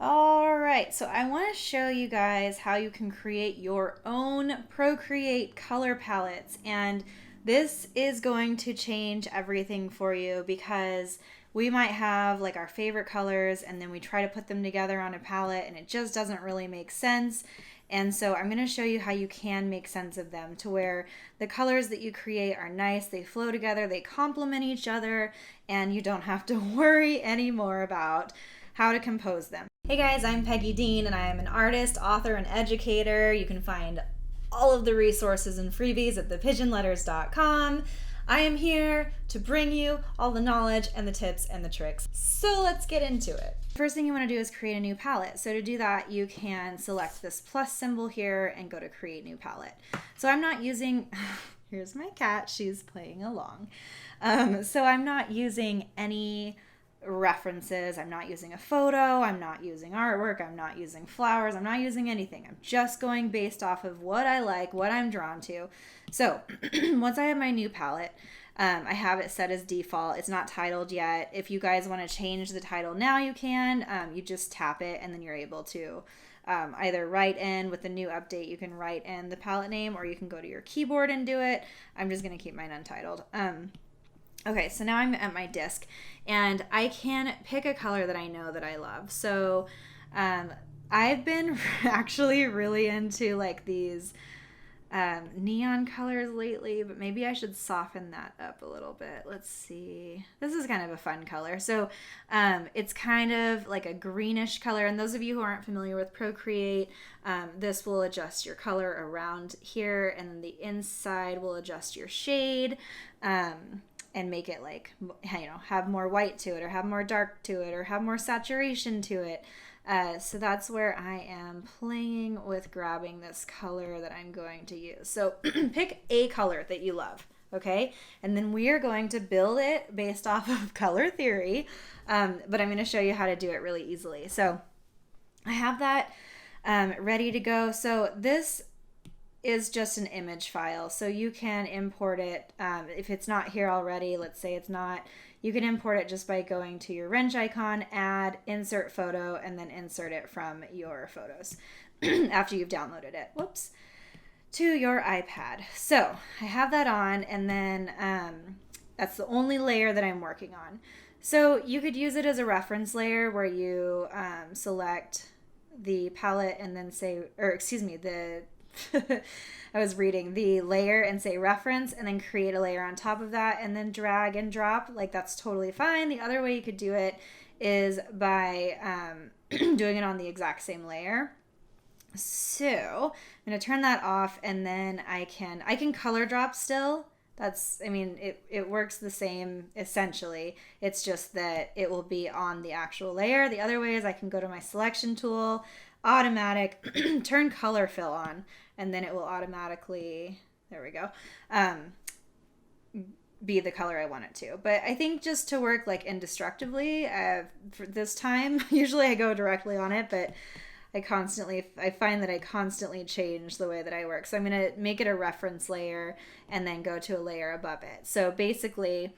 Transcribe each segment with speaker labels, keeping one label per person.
Speaker 1: All right, so I want to show you guys how you can create your own Procreate color palettes. And this is going to change everything for you because we might have like our favorite colors and then we try to put them together on a palette and it just doesn't really make sense. And so I'm going to show you how you can make sense of them to where the colors that you create are nice, they flow together, they complement each other, and you don't have to worry anymore about how to compose them. Hey guys, I'm Peggy Dean and I am an artist, author, and educator. You can find all of the resources and freebies at thepigeonletters.com. I am here to bring you all the knowledge and the tips and the tricks. So let's get into it. First thing you want to do is create a new palette. So to do that, you can select this plus symbol here and go to create new palette. So I'm not using, here's my cat, she's playing along. So I'm not using any references. I'm not using a photo. I'm not using artwork. I'm not using flowers. I'm not using anything. I'm just going based off of what I like, what I'm drawn to. So once I have my new palette, I have it set as default. It's not titled yet. If you guys want to change the title now, you can. You just tap it and then you're able to either write in with the new update. You can write in the palette name or you can go to your keyboard and do it. I'm just going to keep mine untitled. Okay, so now I'm at my disc and I can pick a color that I know that I love. So I've been actually really into like these neon colors lately, but maybe I should soften that up a little bit. Let's see. This is kind of a fun color. So it's kind of like a greenish color. And those of you who aren't familiar with Procreate, this will adjust your color around here and then the inside will adjust your shade. And make it like, have more white to it or have more dark to it or have more saturation to it. So that's where I am playing with grabbing this color that I'm going to use. So pick a color that you love, okay? And then we are going to build it based off of color theory, but I'm going to show you how to do it really easily. So I have that ready to go. So this is just an image file, so you can import it if it's not here already. Let's say it's not, you can import it just by going to your wrench icon, add, insert photo, and then insert it from your photos after you've downloaded it, to your iPad. So I have that on, and then that's the only layer that I'm working on. So you could use it as a reference layer where you select the palette and then say, I was reading the layer and say reference and then create a layer on top of that and then drag and drop. Like that's totally fine. The other way you could do it is by doing it on the exact same layer. So I'm going to turn that off and then I can color drop still. It works the same essentially. It's just that it will be on the actual layer. The other way is I can go to my selection tool, automatic, turn color fill on, and then it will automatically, there we go, be the color I want it to. But I think just to work like indestructibly for this time, usually I go directly on it, but I find that I constantly change the way that I work. So I'm going to make it a reference layer and then go to a layer above it. So basically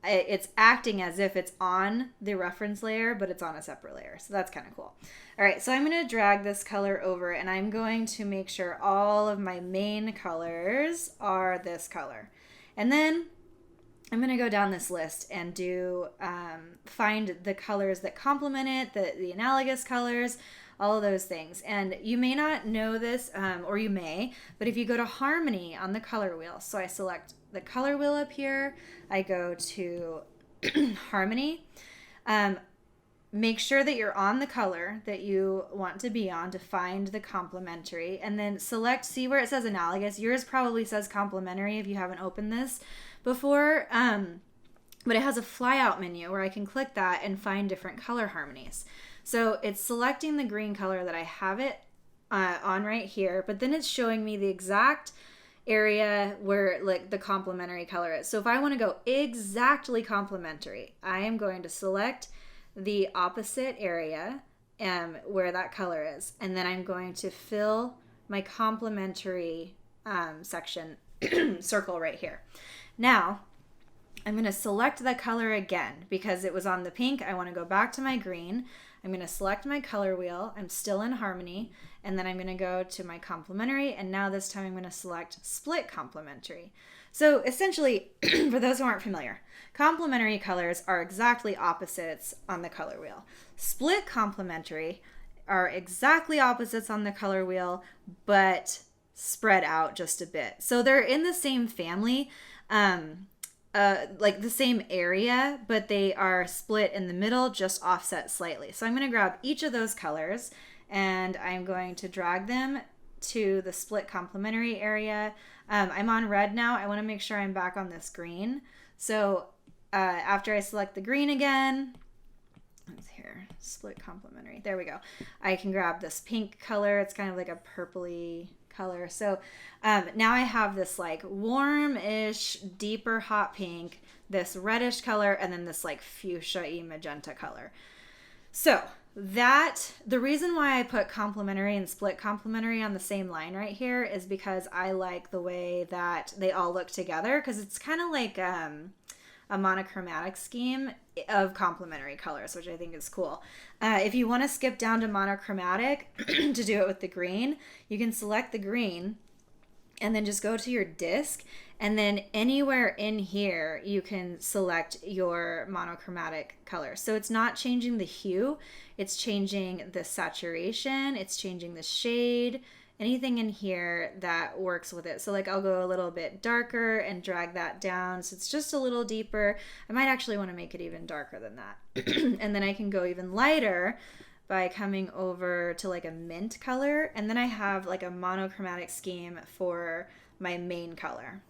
Speaker 1: it's acting as if it's on the reference layer, but it's on a separate layer. So that's kind of cool. All right, so I'm going to drag this color over and I'm going to make sure all of my main colors are this color. And then I'm going to go down this list and do find the colors that complement it, the analogous colors, all of those things. And you may not know this, or you may, but if you go to harmony on the color wheel, so I select the color wheel up here, I go to harmony, make sure that you're on the color that you want to be on to find the complementary, and then select, see where it says analogous. Yours probably says complementary if you haven't opened this before, but it has a flyout menu where I can click that and find different color harmonies. So it's selecting the green color that I have it on right here, but then it's showing me the exact area where like the complementary color is. So if I want to go exactly complementary, I am going to select the opposite area where that color is, and then I'm going to fill my complementary section circle right here. Now I'm going to select the color again because it was on the pink. I want to go back to my green. I'm going to select my color wheel. I'm still in harmony. And then I'm going to go to my complementary. And now this time I'm going to select split complementary. So essentially, for those who aren't familiar, complementary colors are exactly opposites on the color wheel. Split complementary are exactly opposites on the color wheel, but spread out just a bit. So they're in the same family, like the same area, but they are split in the middle, just offset slightly. So I'm going to grab each of those colors and I'm going to drag them to the split complementary area. I'm on red now. I want to make sure I'm back on this green. So after I select the green again, let's here, split complementary. There we go. I can grab this pink color. It's kind of like a purpley color. So now I have this like warm-ish, deeper hot pink, this reddish color, and then this like fuchsia-y magenta color. So the reason why I put complementary and split complementary on the same line right here is because I like the way that they all look together, because it's kind of like a monochromatic scheme of complementary colors, which I think is cool. If you want to skip down to monochromatic to do it with the green, you can select the green and then just go to your disc, and then anywhere in here you can select your monochromatic color. So it's not changing the hue, it's changing the saturation, it's changing the shade, anything in here that works with it. So like I'll go a little bit darker and drag that down so it's just a little deeper. I might actually want to make it even darker than that. And then I can go even lighter by coming over to like a mint color, and then I have like a monochromatic scheme for my main color.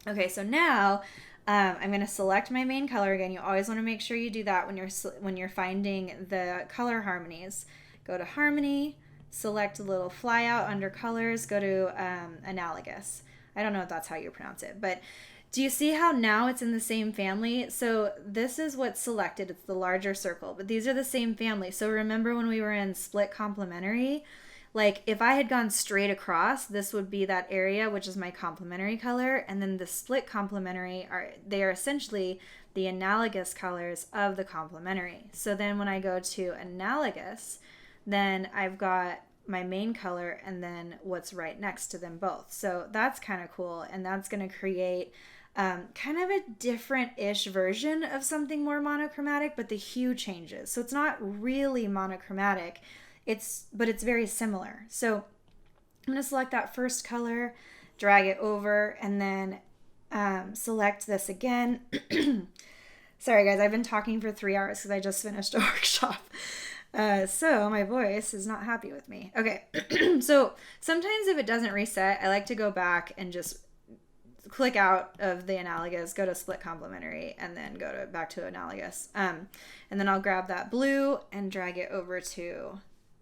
Speaker 1: Okay, so now I'm going to select my main color again. You always want to make sure you do that when you're finding the color harmonies. Go to harmony, select a little fly out under colors, go to Analogous. I don't know if that's how you pronounce it, but do you see how now it's in the same family? So this is what's selected. It's the larger circle, but these are the same family. So remember when we were in split complementary, like if I had gone straight across, this would be that area, which is my complementary color. And then the split complementary they are essentially the analogous colors of the complementary. So then when I go to Analogous, then I've got my main color and then what's right next to them both. So that's kind of cool. And that's going to create kind of a different-ish version of something more monochromatic, but the hue changes. So it's not really monochromatic, but it's very similar. So I'm going to select that first color, drag it over, and then select this again. Sorry guys, I've been talking for 3 hours because I just finished a workshop. So my voice is not happy with me. Okay, so sometimes if it doesn't reset, I like to go back and just click out of the Analogous, go to split complementary, and then go back to Analogous. And then I'll grab that blue and drag it over to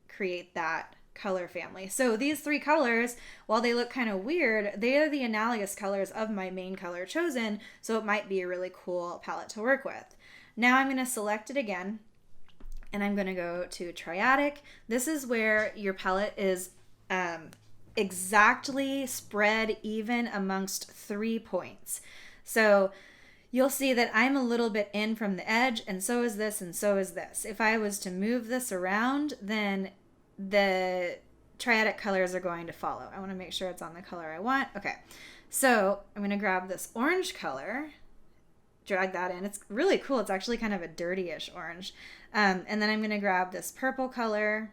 Speaker 1: create that color family. So these 3 colors, while they look kind of weird, they are the analogous colors of my main color chosen, so it might be a really cool palette to work with. Now I'm going to select it again, and I'm going to go to Triadic. This is where your palette is exactly spread even amongst 3 points. So you'll see that I'm a little bit in from the edge, and so is this, and so is this. If I was to move this around, then the triadic colors are going to follow. I want to make sure it's on the color I want. Okay, so I'm going to grab this orange color, drag that in. It's really cool. It's actually kind of a dirty-ish orange. And then I'm going to grab this purple color,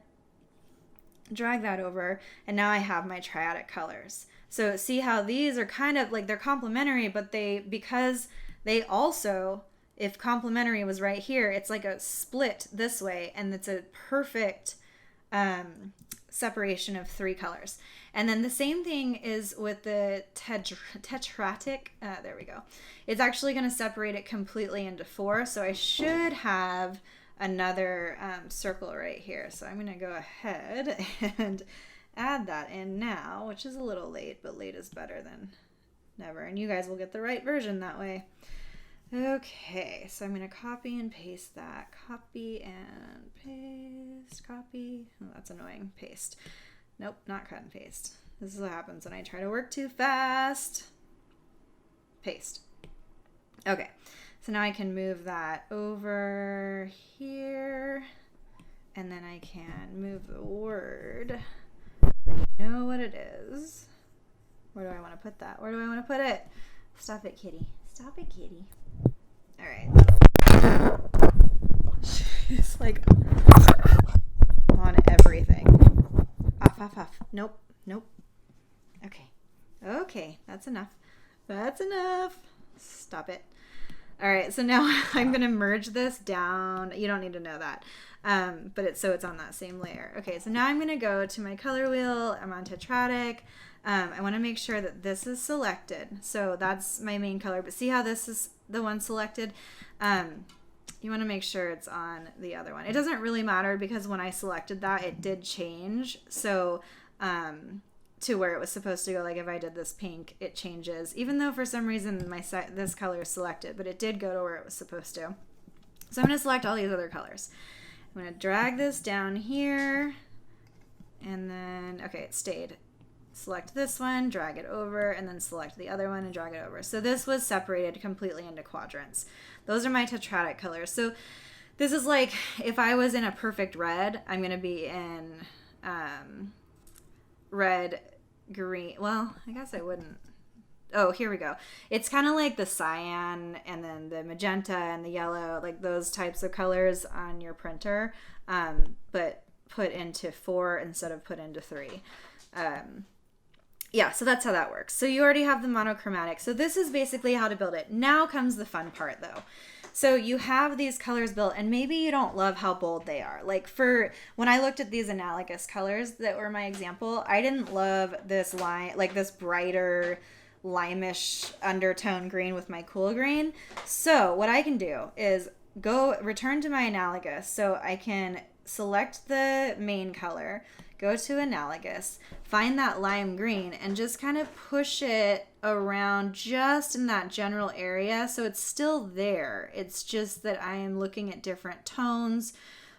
Speaker 1: drag that over, and now I have my triadic colors. So see how these are kind of like, they're complementary, but because they also, if complementary was right here, it's like a split this way, and it's a perfect separation of 3 colors. And then the same thing is with the tetradic. There we go. It's actually going to separate it completely into 4. So I should have another circle right here. So I'm going to go ahead and add that in now, which is a little late, but late is better than never. And you guys will get the right version that way. Okay, so I'm going to copy and paste that. Copy and paste, copy. Oh, that's annoying. Paste. Nope, not cut and paste. This is what happens when I try to work too fast. Paste. Okay, so now I can move that over here. and then I can move the word so you know what it is. Where do I want to put that? Where do I want to put it? Stop it, kitty. Stop it, kitty. All right. She's like on everything. Off, off, off. Nope, nope. Okay. Okay, that's enough. That's enough. Stop it. All right, so now I'm going to merge this down. You don't need to know that. But it's on that same layer. Okay, so now I'm going to go to my color wheel. I'm on tetradic. I want to make sure that this is selected. So that's my main color. But see how this is the one selected? You want to make sure it's on the other one. It doesn't really matter because when I selected that, it did change. So to where it was supposed to go. Like if I did this pink, it changes. Even though for some reason this color is selected, but it did go to where it was supposed to. So I'm going to select all these other colors. I'm going to drag this down here. And then, okay, it stayed. Select this one, drag it over, and then select the other one and drag it over. So this was separated completely into quadrants. Those are my tetradic colors. So this is like if I was in a perfect red, I'm going to be in red, green. Well, I guess I wouldn't. Oh, here we go. It's kind of like the cyan and then the magenta and the yellow, like those types of colors on your printer, but put into 4 instead of put into 3. Yeah, so that's how that works. So you already have the monochromatic. So this is basically how to build it. Now comes the fun part though. So you have these colors built and maybe you don't love how bold they are. Like when I looked at these analogous colors that were my example, I didn't love this line, like this brighter limeish undertone green with my cool green. So what I can do is return to my analogous. So I can select the main color, go to analogous, find that lime green, and just kind of push it around just in that general area. So it's still there. It's just that I am looking at different tones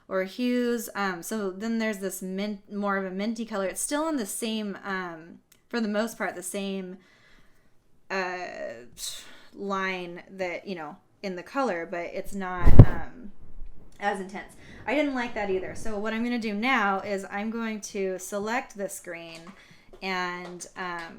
Speaker 1: or hues. So then there's this more of a minty color. It's still in the same, for the most part, the same line that, in the color, but it's not as intense. I didn't like that either. So what I'm going to do now is I'm going to select this green and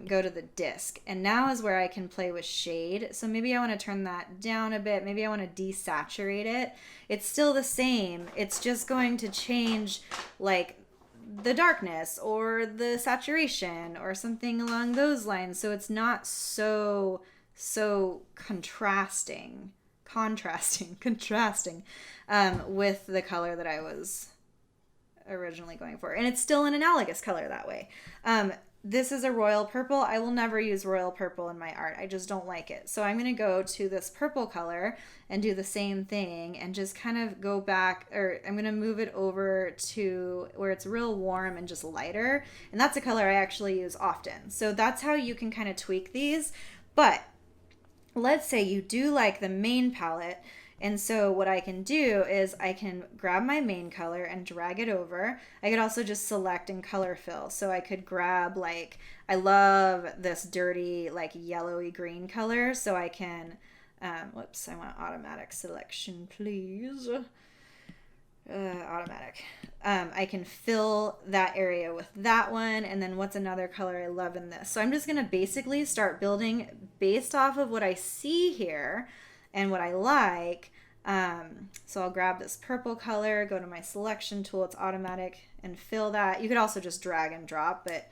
Speaker 1: go to the disc. And now is where I can play with shade. So maybe I want to turn that down a bit. Maybe I want to desaturate it. It's still the same. It's just going to change like the darkness or the saturation or something along those lines. So it's not so contrasting with the color that I was originally going for. And it's still an analogous color that way. This is a royal purple. I will never use royal purple in my art. I just don't like it. So I'm going to go to this purple color and do the same thing and just kind of go back, or I'm going to move it over to where it's real warm and just lighter. And that's a color I actually use often. So that's how you can kind of tweak these. But let's say you do like the main palette. And so what I can do is I can grab my main color and drag it over. I could also just select and color fill. So I could grab I love this dirty yellowy green color. So I can, whoops, I want automatic selection, please. Automatic. I can fill that area with that one. And then what's another color I love in this? So I'm just going to basically start building based off of what I see here and what I like. So I'll grab this purple color, go to my selection tool, it's automatic, and fill that. You could also just drag and drop, but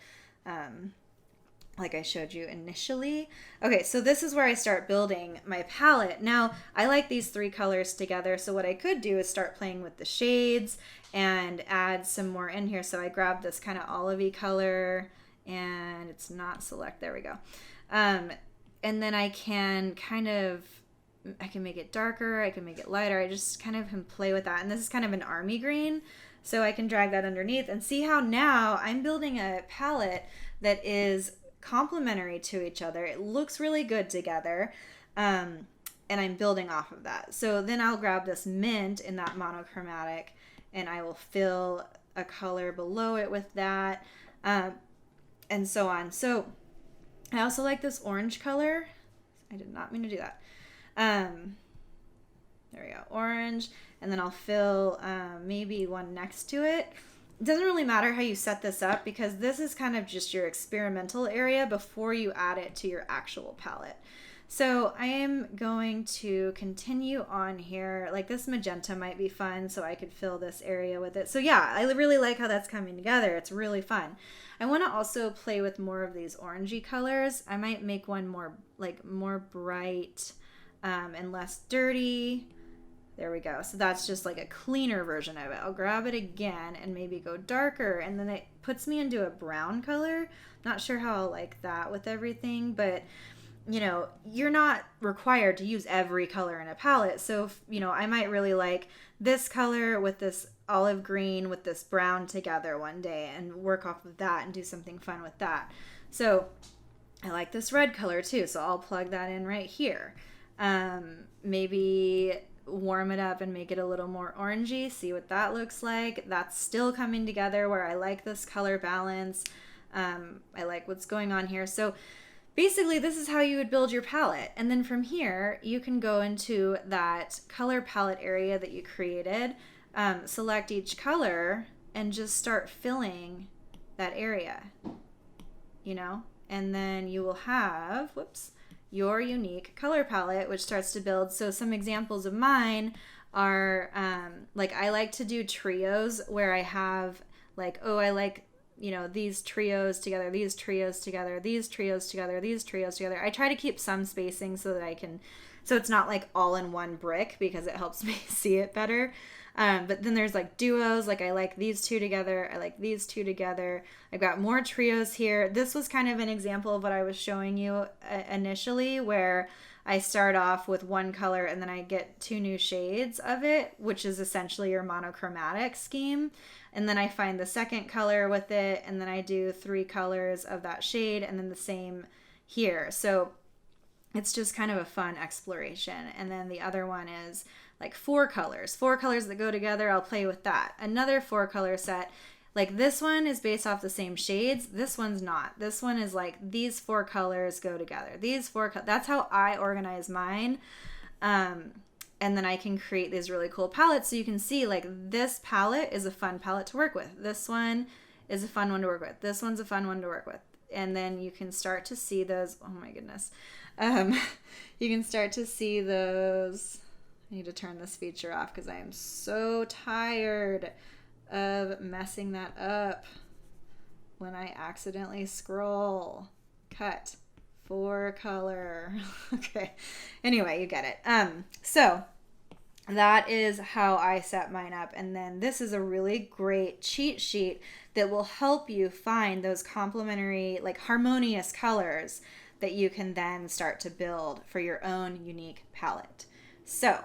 Speaker 1: like I showed you initially. Okay, so this is where I start building my palette. Now, I like these 3 colors together, so what I could do is start playing with the shades and add some more in here. So I grab this kind of olivey color, and it's not select, there we go. And then I can I can make it darker, I can make it lighter, I just kind of can play with that. And this is kind of an army green, so I can drag that underneath and see how now I'm building a palette that is complementary to each other. It looks really good together, and I'm building off of that. So then I'll grab this mint in that monochromatic, and I will fill a color below it with that, and so on. So I also like this orange color. I did not mean to do that. There we go, orange. and then I'll fill maybe one next to it. It doesn't really matter how you set this up because this is kind of just your experimental area before you add it to your actual palette. So I am going to continue on here. Like this magenta might be fun, so I could fill this area with it. So yeah, I really like how that's coming together. It's really fun. I want to also play with more of these orangey colors. I might make one more bright and less dirty. There we go. So that's just like a cleaner version of it. I'll grab it again and maybe go darker, and then it puts me into a brown color. Not sure how I'll like that with everything, but you know, you're not required to use every color in a palette. So, you know, I might really like this color with this olive green with this brown together one day and work off of that and do something fun with that. So I like this red color too, so I'll plug that in right here. Maybe warm it up and make it a little more orangey, see what that looks like. That's still coming together where I like this color balance. I like what's going on here. So basically, this is how you would build your palette. And then from here, you can go into that color palette area that you created, select each color, and just start filling that area, you know? And then you will have, your unique color palette, which starts to build. So some examples of mine are, like I like to do trios where I have like, oh, I like, you know, these trios together, these trios together, these trios together, these trios together. I try to keep some spacing so that I can, so it's not like all in one brick because it helps me see it better. But then there's like duos, like I like these two together, I like these two together. I've got more trios here. This was kind of an example of what I was showing you initially, where I start off with one color and then I get two new shades of it, which is essentially your monochromatic scheme. And then I find the second color with it, and then I do 3 colors of that shade, and then the same here. So it's just kind of a fun exploration. And then the other one is like 4 colors that go together. I'll play with that. Another 4 color set. Like this one is based off the same shades. This one's not. This one is like these 4 colors go together. These 4 that's how I organize mine. And then I can create these really cool palettes. So you can see like this palette is a fun palette to work with. This one is a fun one to work with. This one's a fun one to work with. And then you can start to see those. Oh my goodness. You can start to see those. I need to turn this feature off because I am so tired of messing that up when I accidentally scroll. Cut. 4 color. Okay. Anyway, you get it. So that is how I set mine up. And then this is a really great cheat sheet that will help you find those complementary, like harmonious colors that you can then start to build for your own unique palette. So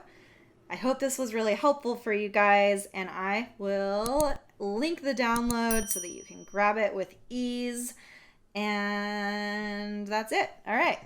Speaker 1: I hope this was really helpful for you guys, and I will link the download so that you can grab it with ease. And that's it. All right.